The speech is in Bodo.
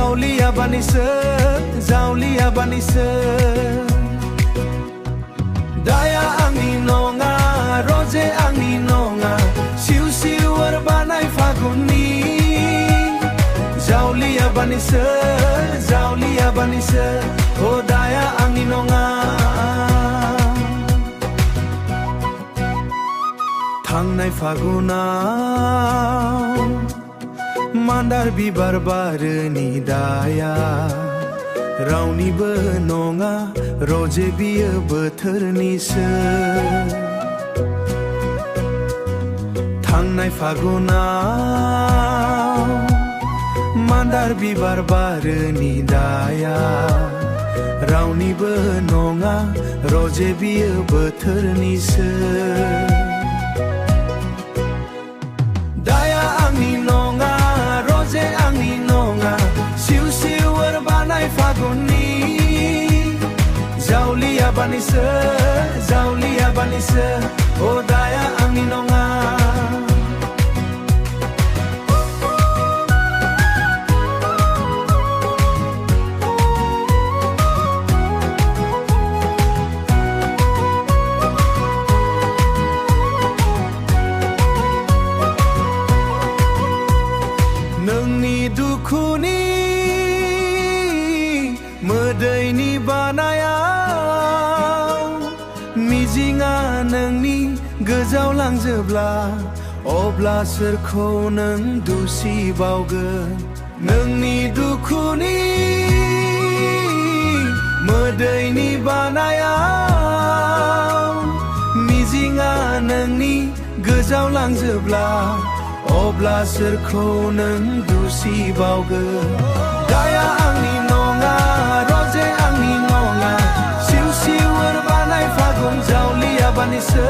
जावलिया बानिसो दाया आंनि नङा रजे आंनि नङा सिउ सिउ बानाय फागुननि जावलिया बानिसो हो दाया आंनि नङा थांनाय फागुनाव मान्दार बिबार बारोनि दाया रावनिबो नङा रजे बियो बोथोरनिसो थांनाय फागुनाव मान्दार बिबार बारोनि दाया रावनिबो नङा रजे बियो बोथोरनिसो दाया आंनि नङा रजे आंनि नङा सिउ सिउ बानाय फागुननि जावलिया बानिसो हो दाया आंनि नङा नोंनि दुखुनि मोदैनि बानायाव मिजिङा नोंनि गोजावलांजोबला अब्ला सोरखौ नों दुसिबावगोन नोंनि दुखुनि मोदैनि बानायाव मिजिङा नोंनि गोजावलांजोबला अब्ला सोरखौ नों दुसिबावगोन दाया आंनि नङा रजे आंनि नङा सिउ सिउ बानाय फागुन जावलिया बानिसो